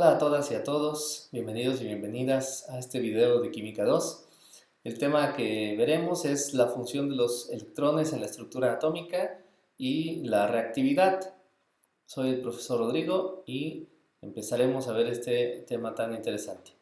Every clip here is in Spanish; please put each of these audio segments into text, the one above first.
Hola a todas y a todos, bienvenidos y bienvenidas a este video de Química 2. El tema que veremos es la función de los electrones en la estructura atómica y la reactividad. Soy el profesor Rodrigo y empezaremos a ver este tema tan interesante.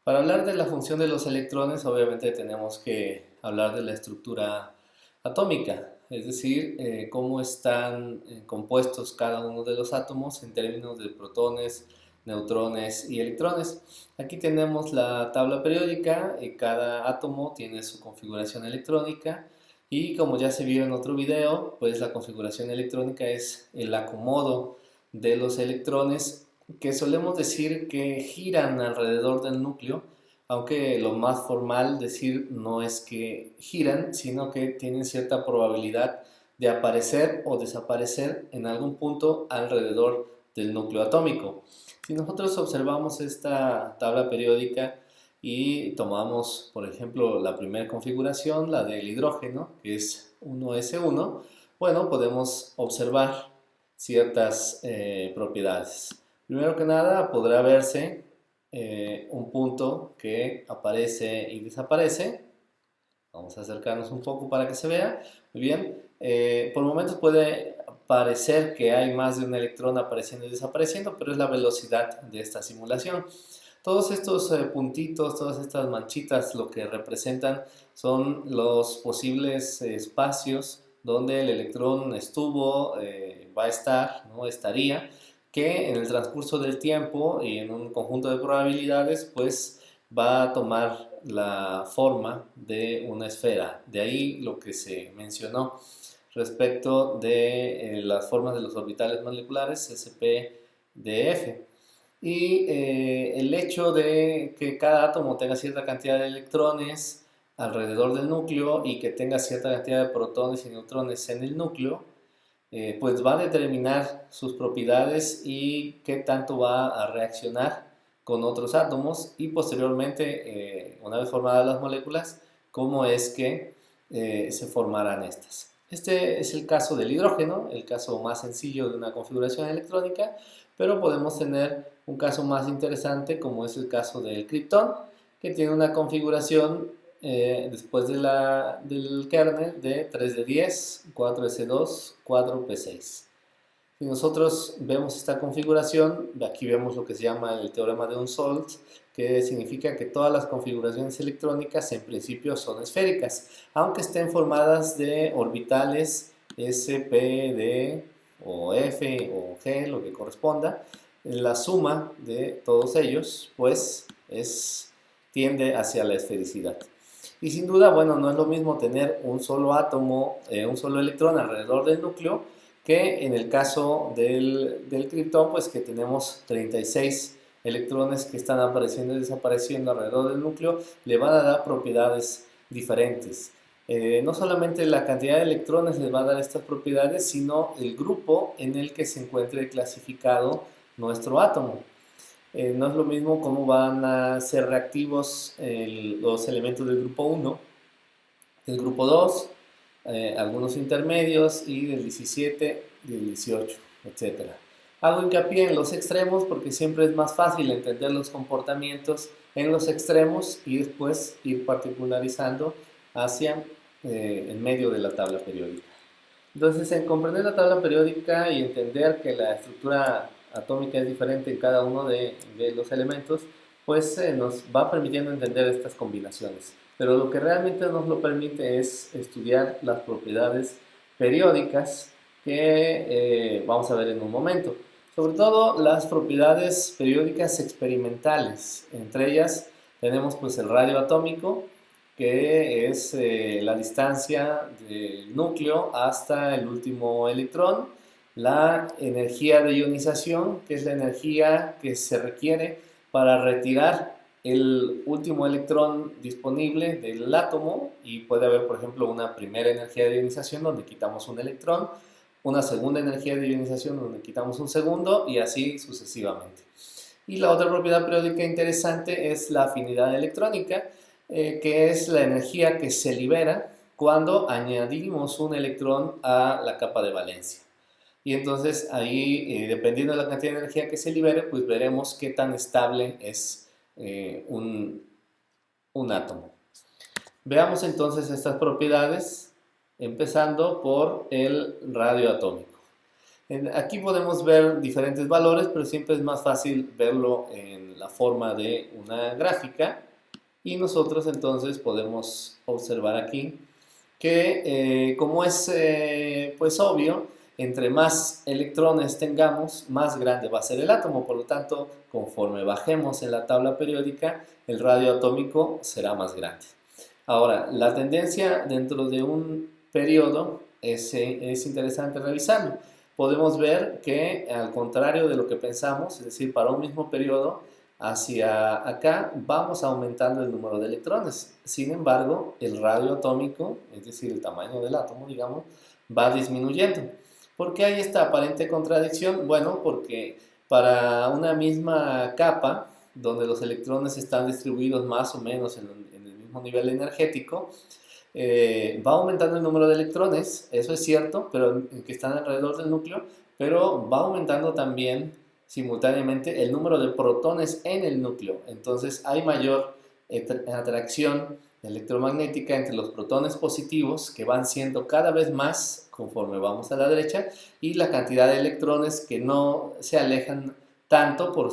Para hablar de la función de los electrones, obviamente tenemos que hablar de la estructura atómica, es decir, cómo están compuestos cada uno de los átomos en términos de protones, neutrones y electrones. Aquí tenemos la tabla periódica y cada átomo tiene su configuración electrónica y como ya se vio en otro video, pues la configuración electrónica es el acomodo de los electrones que solemos decir que giran alrededor del núcleo, aunque lo más formal decir no es que giran, sino que tienen cierta probabilidad de aparecer o desaparecer en algún punto alrededor del núcleo atómico. Si nosotros observamos esta tabla periódica y tomamos, por ejemplo, la primera configuración, la del hidrógeno, que es 1s1, bueno, podemos observar ciertas propiedades. Primero que nada, podrá verse un punto que aparece y desaparece. Vamos a acercarnos un poco para que se vea. Muy bien. Por momentos puede parecer que hay más de un electrón apareciendo y desapareciendo, pero es la velocidad de esta simulación. Todos estos puntitos, todas estas manchitas, lo que representan son los posibles espacios donde el electrón estuvo, va a estar, ¿no? Estaría, que en el transcurso del tiempo y en un conjunto de probabilidades, pues va a tomar la forma de una esfera. De ahí lo que se mencionó respecto de las formas de los orbitales moleculares sp de F. Y el hecho de que cada átomo tenga cierta cantidad de electrones alrededor del núcleo y que tenga cierta cantidad de protones y neutrones en el núcleo, pues va a determinar sus propiedades y qué tanto va a reaccionar con otros átomos y posteriormente, una vez formadas las moléculas, cómo es que se formarán estas. Este es el caso del hidrógeno, el caso más sencillo de una configuración electrónica, pero podemos tener un caso más interesante como es el caso del criptón, que tiene una configuración después del kernel de 3d10, 4s2, 4p6. Si nosotros vemos esta configuración, aquí vemos lo que se llama el teorema de Unseld, que significa que todas las configuraciones electrónicas en principio son esféricas, aunque estén formadas de orbitales s, p, d o f o g, lo que corresponda. La suma de todos ellos, pues, tiende hacia la esfericidad. Y sin duda, bueno, no es lo mismo tener un solo átomo, un solo electrón alrededor del núcleo, que en el caso del criptón, pues que tenemos 36 electrones que están apareciendo y desapareciendo alrededor del núcleo, le van a dar propiedades diferentes. No solamente la cantidad de electrones les va a dar estas propiedades, sino el grupo en el que se encuentre clasificado nuestro átomo. No es lo mismo cómo van a ser reactivos los elementos del grupo 1, del grupo 2, algunos intermedios y del 17, del 18, etc. Hago hincapié en los extremos porque siempre es más fácil entender los comportamientos en los extremos y después ir particularizando hacia en medio de la tabla periódica. Entonces, en comprender la tabla periódica y entender que la estructura atómica es diferente en cada uno de los elementos, pues nos va permitiendo entender estas combinaciones. Pero lo que realmente nos lo permite es estudiar las propiedades periódicas que vamos a ver en un momento. Sobre todo las propiedades periódicas experimentales. Entre ellas tenemos pues el radio atómico, que es la distancia del núcleo hasta el último electrón, la energía de ionización, que es la energía que se requiere para retirar el último electrón disponible del átomo, y puede haber, por ejemplo, una primera energía de ionización donde quitamos un electrón, una segunda energía de ionización donde quitamos un segundo, y así sucesivamente. Y la otra propiedad periódica interesante es la afinidad electrónica, que es la energía que se libera cuando añadimos un electrón a la capa de valencia. y entonces ahí, dependiendo de la cantidad de energía que se libere, pues veremos qué tan estable es un átomo. Veamos entonces estas propiedades, empezando por el radio atómico. Aquí podemos ver diferentes valores, pero siempre es más fácil verlo en la forma de una gráfica. Y nosotros entonces podemos observar aquí que, como es pues obvio, entre más electrones tengamos, más grande va a ser el átomo. Por lo tanto, conforme bajemos en la tabla periódica, el radio atómico será más grande. Ahora, la tendencia dentro de un periodo es interesante revisarlo. Podemos ver que, al contrario de lo que pensamos, es decir, para un mismo periodo, hacia acá vamos aumentando el número de electrones. Sin embargo, el radio atómico, es decir, el tamaño del átomo, digamos, va disminuyendo. ¿Por qué hay esta aparente contradicción? Bueno, porque para una misma capa, donde los electrones están distribuidos más o menos en el mismo nivel energético, va aumentando el número de electrones, eso es cierto, pero que están alrededor del núcleo, pero va aumentando también simultáneamente el número de protones en el núcleo. Entonces hay mayor atracción electromagnética entre los protones positivos, que van siendo cada vez más conforme vamos a la derecha, y la cantidad de electrones que no se alejan tanto por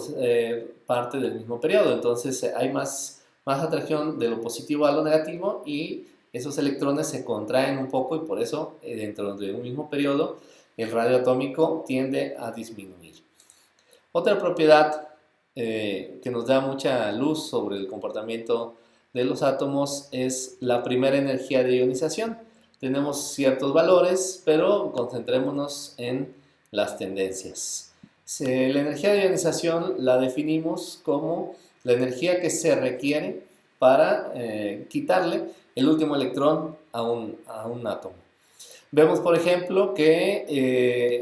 parte del mismo periodo. Entonces hay más atracción de lo positivo a lo negativo, y esos electrones se contraen un poco, y por eso dentro de un mismo periodo el radio atómico tiende a disminuir. Otra propiedad que nos da mucha luz sobre el comportamiento de los átomos es la primera energía de ionización. Tenemos ciertos valores, pero concentrémonos en las tendencias. La energía de ionización la definimos como la energía que se requiere para quitarle el último electrón a un átomo. Vemos, por ejemplo, que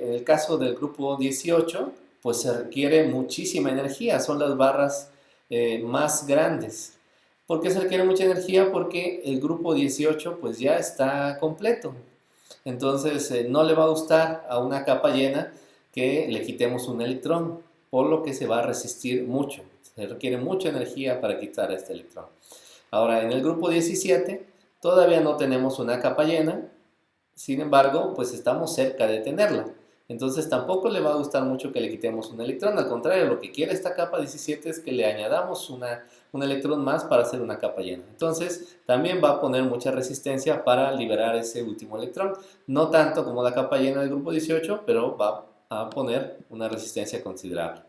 en el caso del grupo 18, pues se requiere muchísima energía, son las barras más grandes. ¿Por qué se requiere mucha energía? Porque el grupo 18 pues ya está completo. Entonces no le va a gustar a una capa llena que le quitemos un electrón, por lo que se va a resistir mucho. Se requiere mucha energía para quitar este electrón. Ahora, en el grupo 17 todavía no tenemos una capa llena, sin embargo, pues estamos cerca de tenerla. Entonces tampoco le va a gustar mucho que le quitemos un electrón. Al contrario, lo que quiere esta capa 17 es que le añadamos un electrón más para hacer una capa llena. Entonces también va a poner mucha resistencia para liberar ese último electrón. No tanto como la capa llena del grupo 18, pero va a poner una resistencia considerable.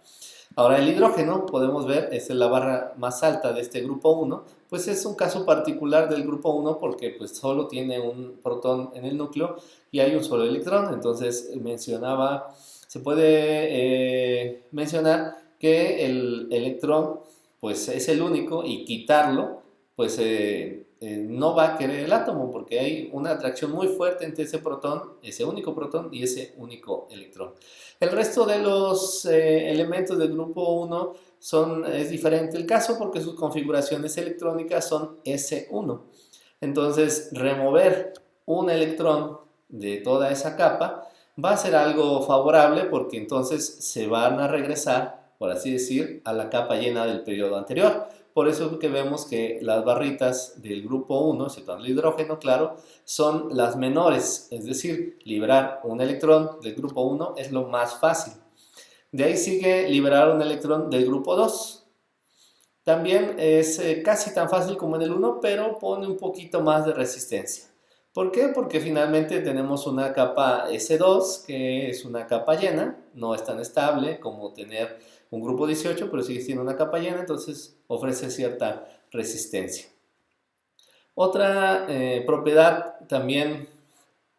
Ahora, el hidrógeno, podemos ver, es la barra más alta de este grupo 1, pues es un caso particular del grupo 1 porque pues solo tiene un protón en el núcleo y hay un solo electrón. Entonces se puede mencionar que el electrón pues es el único, y quitarlo pues no va a querer el átomo, porque hay una atracción muy fuerte entre ese protón, ese único protón, y ese único electrón. El resto de los elementos del grupo 1 es diferente el caso, porque sus configuraciones electrónicas son S1. Entonces, remover un electrón de toda esa capa va a ser algo favorable, porque entonces se van a regresar, por así decir, a la capa llena del periodo anterior. Por eso es que vemos que las barritas del grupo 1, excepto el hidrógeno, claro, son las menores, es decir, liberar un electrón del grupo 1 es lo más fácil. De ahí sigue liberar un electrón del grupo 2. También es casi tan fácil como en el 1, pero pone un poquito más de resistencia. ¿Por qué? Porque finalmente tenemos una capa S2, que es una capa llena, no es tan estable como tener un grupo 18, pero sigue siendo una capa llena, entonces ofrece cierta resistencia. Otra propiedad también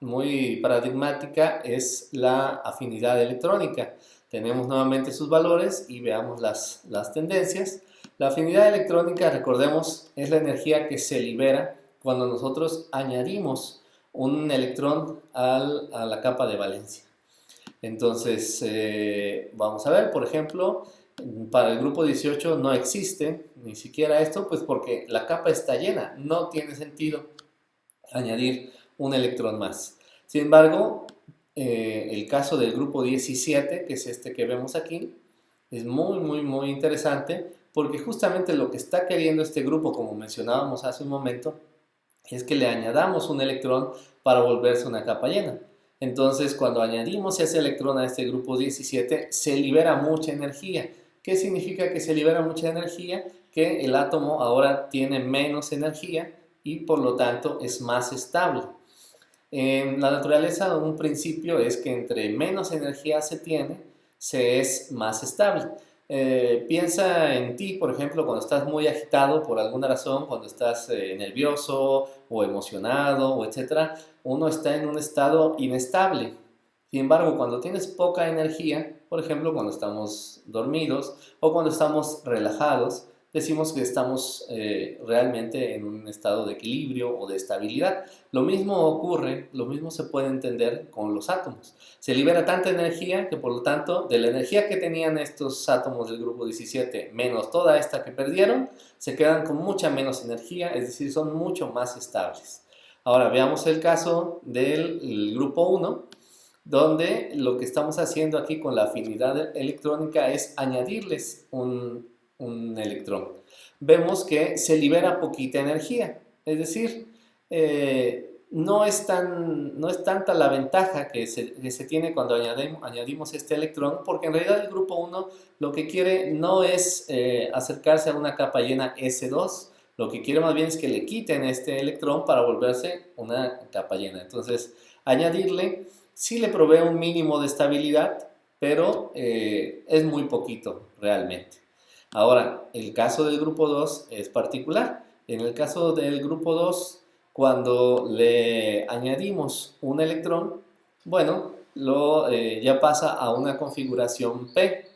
muy paradigmática es la afinidad electrónica. Tenemos nuevamente sus valores y veamos las tendencias. La afinidad electrónica, recordemos, es la energía que se libera cuando nosotros añadimos un electrón a la capa de valencia. Entonces, vamos a ver, por ejemplo, para el grupo 18 no existe ni siquiera esto, pues porque la capa está llena, no tiene sentido añadir un electrón más. Sin embargo, el caso del grupo 17, que es este que vemos aquí, es muy interesante porque justamente lo que está queriendo este grupo, como mencionábamos hace un momento, es que le añadamos un electrón para volverse una capa llena. Entonces, cuando añadimos ese electrón a este grupo 17, se libera mucha energía. ¿Qué significa que se libera mucha energía? Que el átomo ahora tiene menos energía y por lo tanto es más estable. En la naturaleza, un principio es que entre menos energía se tiene, se es más estable. Piensa en ti, por ejemplo, cuando estás muy agitado por alguna razón, cuando estás nervioso o emocionado, o etcétera, uno está en un estado inestable. Sin embargo, cuando tienes poca energía, por ejemplo, cuando estamos dormidos o cuando estamos relajados, decimos que estamos realmente en un estado de equilibrio o de estabilidad. Lo mismo ocurre, lo mismo se puede entender con los átomos. Se libera tanta energía que por lo tanto de la energía que tenían estos átomos del grupo 17 menos toda esta que perdieron, se quedan con mucha menos energía, es decir, son mucho más estables. Ahora veamos el caso del grupo 1, donde lo que estamos haciendo aquí con la afinidad electrónica es añadirles un electrón. Vemos que se libera poquita energía, es decir, no es tanta la ventaja que se tiene cuando añadimos este electrón, porque en realidad el grupo 1 lo que quiere no es acercarse a una capa llena S2, lo que quiere más bien es que le quiten este electrón para volverse una capa llena. Entonces, añadirle sí le provee un mínimo de estabilidad, pero es muy poquito realmente. Ahora, el caso del grupo 2 es particular. En el caso del grupo 2, cuando le añadimos un electrón, bueno, ya pasa a una configuración P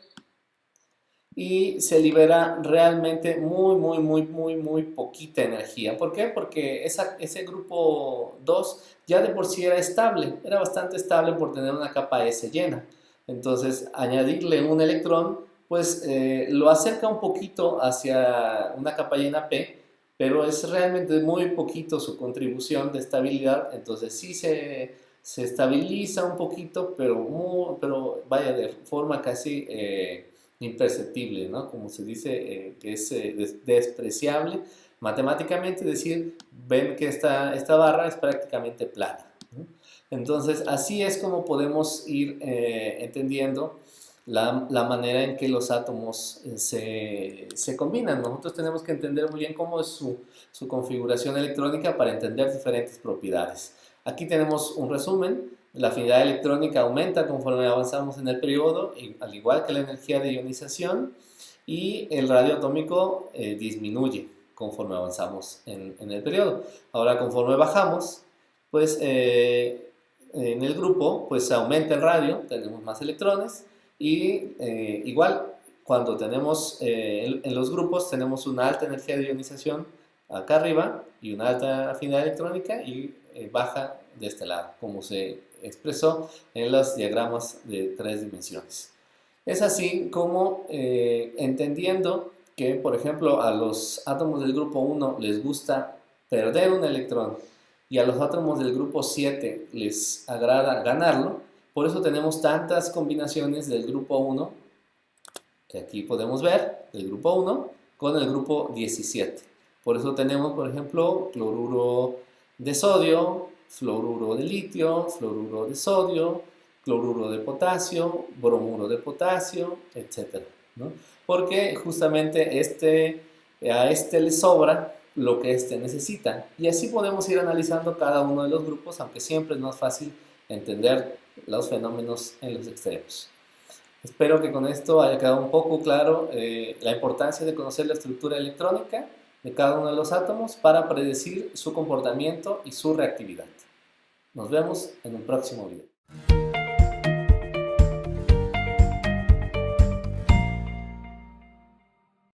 y se libera realmente muy poquita energía. ¿Por qué? Porque ese grupo 2 ya de por sí era estable, era bastante estable por tener una capa S llena. Entonces, añadirle un electrón, pues lo acerca un poquito hacia una capa llena P, pero es realmente muy poquito su contribución de estabilidad. Entonces, sí se estabiliza un poquito, pero vaya, de forma casi imperceptible, ¿no? Como se dice, que es despreciable matemáticamente, es decir, ven que esta barra es prácticamente plana, ¿no? Entonces, así es como podemos ir entendiendo la manera en que los átomos se combinan. Nosotros tenemos que entender muy bien cómo es su configuración electrónica para entender diferentes propiedades. Aquí tenemos un resumen. La afinidad electrónica aumenta conforme avanzamos en el periodo, al igual que la energía de ionización, y el radio atómico disminuye conforme avanzamos en el periodo. Ahora, conforme bajamos, pues en el grupo pues aumenta el radio, tenemos más electrones, y igual cuando tenemos en los grupos tenemos una alta energía de ionización acá arriba y una alta afinidad electrónica y baja de este lado, como se expresó en los diagramas de 3 dimensiones. Es así como entendiendo que, por ejemplo, a los átomos del grupo 1 les gusta perder un electrón y a los átomos del grupo 7 les agrada ganarlo, por eso tenemos tantas combinaciones del grupo 1, que aquí podemos ver, el grupo 1 con el grupo 17. Por eso tenemos, por ejemplo, cloruro de sodio, fluoruro de litio, fluoruro de sodio, cloruro de potasio, bromuro de potasio, etc., ¿no? Porque justamente a este le sobra lo que este necesita. Y así podemos ir analizando cada uno de los grupos, aunque siempre es más fácil entender los fenómenos en los extremos. Espero que con esto haya quedado un poco claro la importancia de conocer la estructura electrónica de cada uno de los átomos para predecir su comportamiento y su reactividad. Nos vemos en un próximo video.